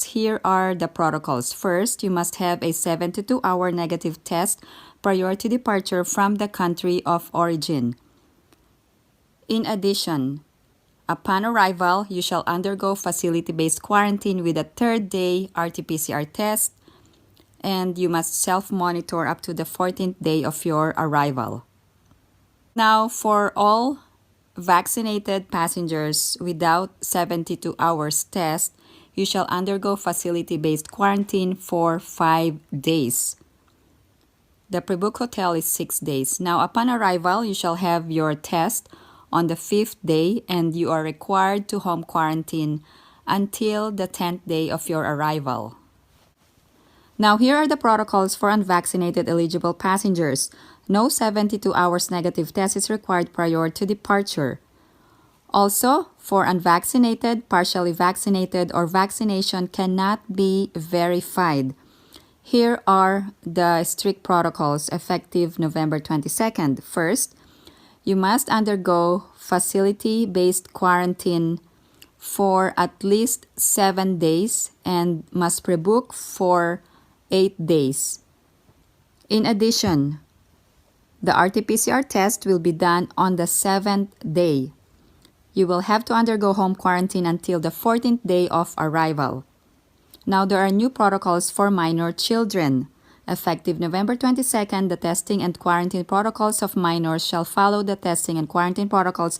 here are the protocols. First, you must have a 72-hour negative test prior to departure from the country of origin. In addition, upon arrival, you shall undergo facility-based quarantine with a third-day RT-PCR test, and you must self-monitor up to the 14th day of your arrival. Now, for all vaccinated passengers without 72 hours test, you shall undergo facility-based quarantine for 5 days. The pre-book hotel is 6 days. Now, upon arrival, you shall have your test on the 5th day, and you are required to home quarantine until the 10th day of your arrival. Now, here are the protocols for unvaccinated eligible passengers. No 72 hours negative test is required prior to departure. Also, for unvaccinated, partially vaccinated, or vaccination cannot be verified. Here are the strict protocols effective November 22nd. First, you must undergo facility-based quarantine for at least 7 days and must pre-book for 8 days. In addition, the RT-PCR test will be done on the 7th day. You will have to undergo home quarantine until the 14th day of arrival. Now, there are new protocols for minor children. Effective November 22nd, the testing and quarantine protocols of minors shall follow the testing and quarantine protocols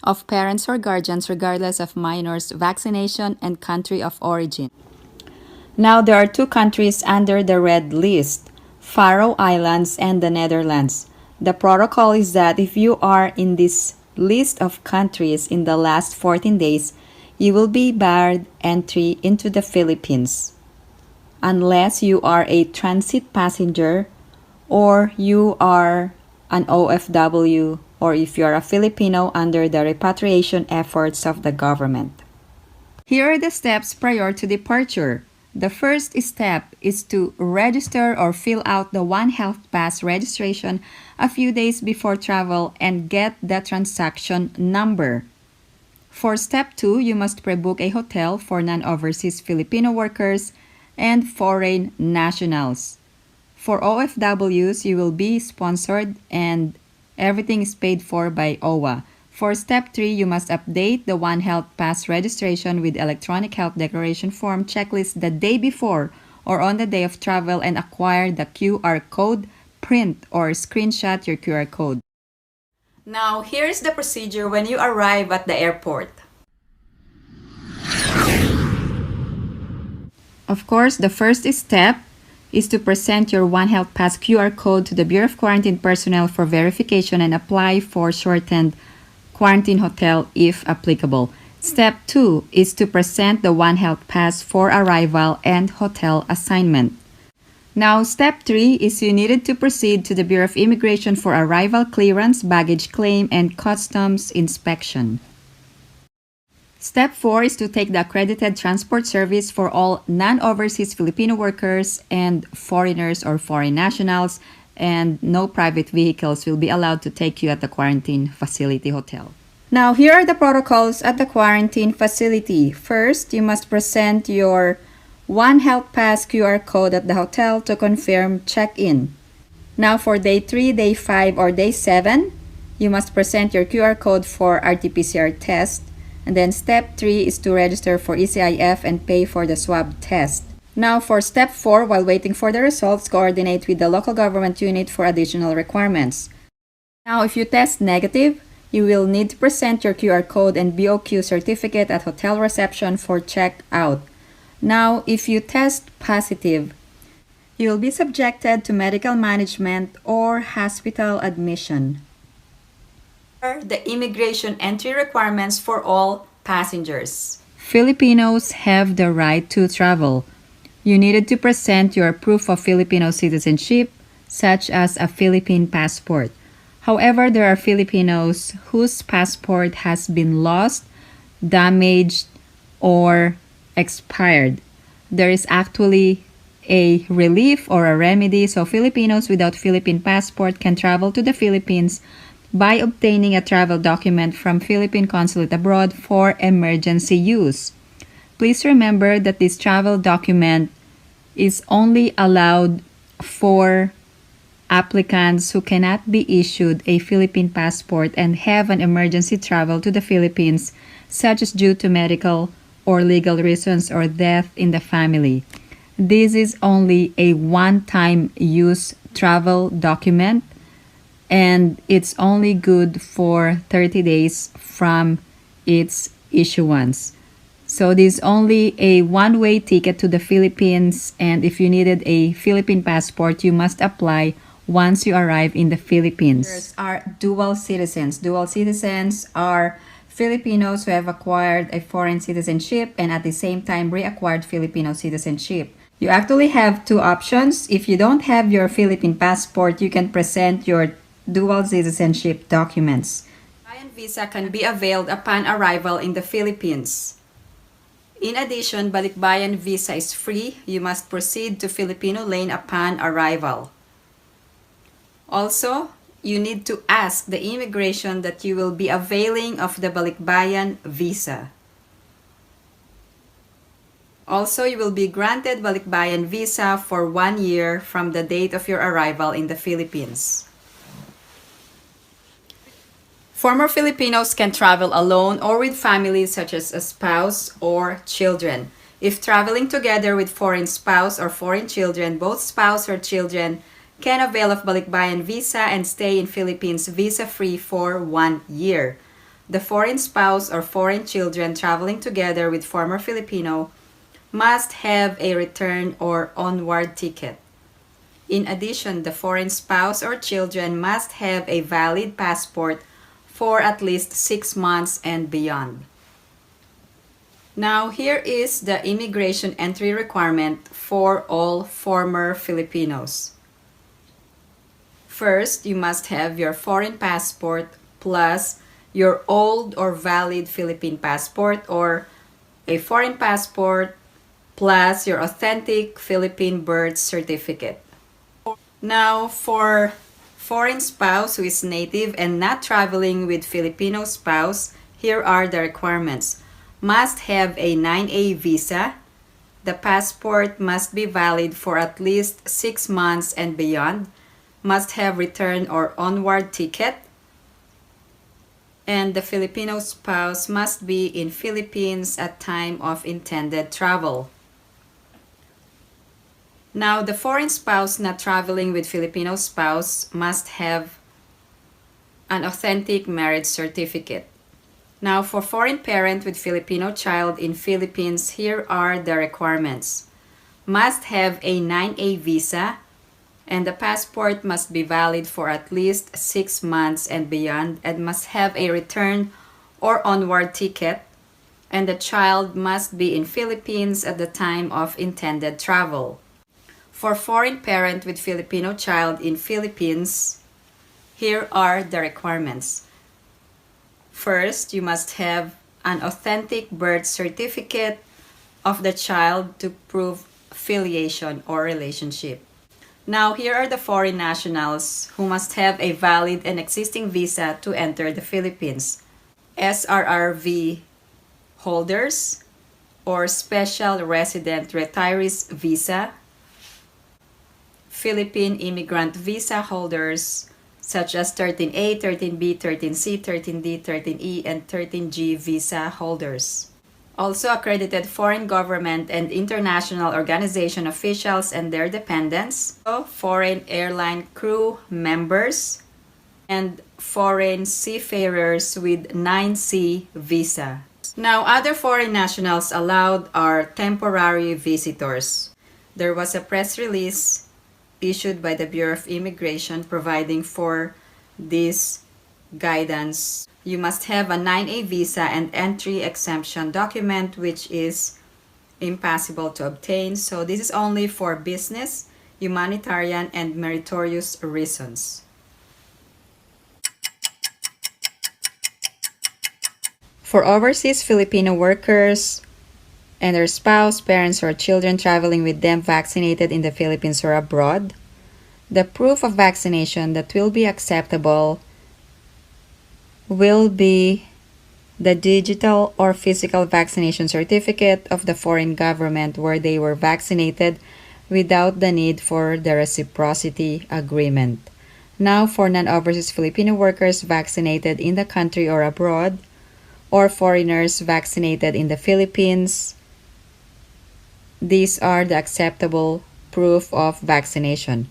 of parents or guardians regardless of minors' vaccination and country of origin. Now, there are 2 countries under the red list, Faroe Islands and the Netherlands. The protocol is that if you are in this list of countries in the last 14 days, you will be barred entry into the Philippines unless you are a transit passenger or you are an OFW or if you are a Filipino under the repatriation efforts of the government. Here are the steps prior to departure. The first step is to register or fill out the One Health Pass registration a few days before travel and get the transaction number. For step 2, you must pre-book a hotel for non-overseas Filipino workers and foreign nationals. For OFWs, you will be sponsored and everything is paid for by OWA. For step 3, you must update the One Health Pass registration with electronic health declaration form checklist the day before or on the day of travel and acquire the QR code, print or screenshot your QR code. Now, here's the procedure when you arrive at the airport. Of course, the first step is to present your One Health Pass QR code to the Bureau of Quarantine personnel for verification and apply for shortened quarantine hotel if applicable. Step 2 is to present the One Health Pass for arrival and hotel assignment. Now, step 3 is you needed to proceed to the Bureau of Immigration for arrival clearance, baggage claim, and customs inspection. Step 4 is to take the accredited transport service for all non-overseas Filipino workers and foreigners or foreign nationals, and no private vehicles will be allowed to take you at the quarantine facility hotel. Now, here are the protocols at the quarantine facility. First, you must present your One Health Pass QR code at the hotel to confirm check-in. Now, for day 3, day 5, or day 7, you must present your QR code for RT-PCR test. And then step 3 is to register for ECIF and pay for the swab test. Now, for step 4, while waiting for the results, coordinate with the local government unit for additional requirements. Now, if you test negative, you will need to present your QR code and BOQ certificate at hotel reception for check-out. Now, if you test positive, you will be subjected to medical management or hospital admission. The immigration entry requirements for all passengers. Filipinos have the right to travel. You needed to present your proof of Filipino citizenship, such as a Philippine passport. However, there are Filipinos whose passport has been lost, damaged, or expired. There is actually a relief or a remedy, so Filipinos without Philippine passport can travel to the Philippines by obtaining a travel document from Philippine Consulate abroad for emergency use. Please remember that this travel document is only allowed for applicants who cannot be issued a Philippine passport and have an emergency travel to the Philippines, such as due to medical or legal reasons or death in the family. This is only a one-time use travel document, and it's only good for 30 days from its issuance. So this is only a one-way ticket to the Philippines, and if you needed a Philippine passport, you must apply once you arrive in the Philippines. Others are dual citizens. Dual citizens are Filipinos who have acquired a foreign citizenship and at the same time reacquired Filipino citizenship. You actually have two options. If you don't have your Philippine passport, you can present your dual citizenship documents. Balikbayan visa can be availed upon arrival in the Philippines. In addition, Balikbayan visa is free. You must proceed to Filipino Lane upon arrival. Also, you need to ask the immigration that you will be availing of the Balikbayan visa. Also, you will be granted Balikbayan visa for 1 year from the date of your arrival in the Philippines. Former Filipinos can travel alone or with families such as a spouse or children. If traveling together with foreign spouse or foreign children, both spouse or children can avail of Balikbayan visa and stay in Philippines visa-free for 1 year. The foreign spouse or foreign children traveling together with former Filipino must have a return or onward ticket. In addition, the foreign spouse or children must have a valid passport for at least 6 months and beyond. Now, here is the immigration entry requirement for all former Filipinos. First, you must have your foreign passport plus your old or valid Philippine passport, or a foreign passport plus your authentic Philippine birth certificate. Now, for foreign spouse who is native and not traveling with Filipino spouse, here are the requirements. Must have a 9A visa. The passport must be valid for at least 6 months and beyond. Must have return or onward ticket. And the Filipino spouse must be in Philippines at time of intended travel. Now, the foreign spouse not traveling with Filipino spouse must have an authentic marriage certificate. Now, for foreign parent with Filipino child in Philippines, here are the requirements. Must have a 9A visa, and the passport must be valid for at least 6 months and beyond, and must have a return or onward ticket, and the child must be in Philippines at the time of intended travel. For foreign parent with Filipino child in Philippines, here are the requirements. First, you must have an authentic birth certificate of the child to prove filiation or relationship. Now, here are the foreign nationals who must have a valid and existing visa to enter the Philippines. SRRV holders or Special Resident Retirees Visa, Philippine Immigrant Visa holders such as 13A, 13B, 13C, 13D, 13E, and 13G visa holders. Also accredited foreign government and international organization officials and their dependents, foreign airline crew members, and foreign seafarers with 9C visa. Now, other foreign nationals allowed are temporary visitors. There was a press release issued by the Bureau of Immigration providing for this guidance. You must have a 9A visa and entry exemption document, which is impossible to obtain. So this is only for business, humanitarian, and meritorious reasons. For overseas Filipino workers and their spouse, parents, or children traveling with them vaccinated in the Philippines or abroad, the proof of vaccination that will be acceptable will be the digital or physical vaccination certificate of the foreign government where they were vaccinated without the need for the reciprocity agreement. Now, for non-overseas Filipino workers vaccinated in the country or abroad, or foreigners vaccinated in the Philippines, these are the acceptable proof of vaccination.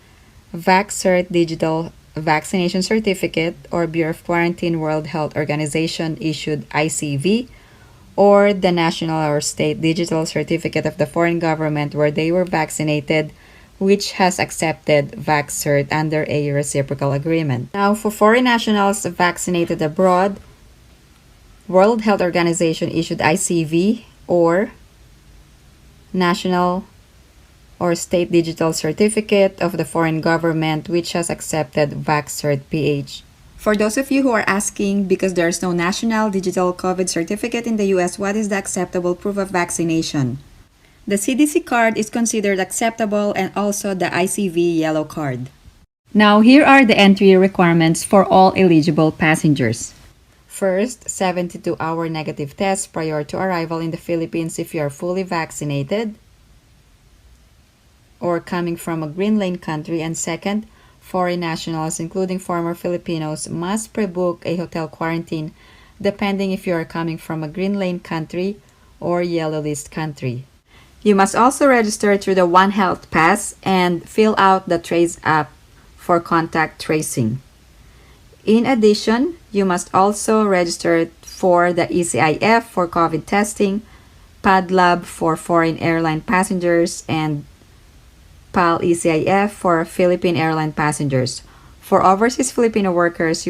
VaxCert Digital Vaccination Certificate or Bureau of Quarantine World Health Organization issued ICV, or the National or State Digital Certificate of the foreign government where they were vaccinated, which has accepted VaxCert under a reciprocal agreement. Now, for foreign nationals vaccinated abroad, World Health Organization issued ICV or National or State Digital Certificate of the foreign government which has accepted VaxCert PH. For those of you who are asking, because there's no National Digital COVID Certificate in the US, what is the acceptable proof of vaccination? The CDC card is considered acceptable and also the ICV yellow card. Now, here are the entry requirements for all eligible passengers. First, 72-hour negative test prior to arrival in the Philippines if you are fully vaccinated or coming from a green lane country. And second, foreign nationals, including former Filipinos, must pre-book a hotel quarantine depending if you are coming from a green lane country or yellow list country. You must also register through the One Health Pass and fill out the Trace app for contact tracing. In addition, you must also register for the ECIF for COVID testing, PADLAB for foreign airline passengers, and PAL ECIF for Philippine airline passengers. For overseas Filipino workers, you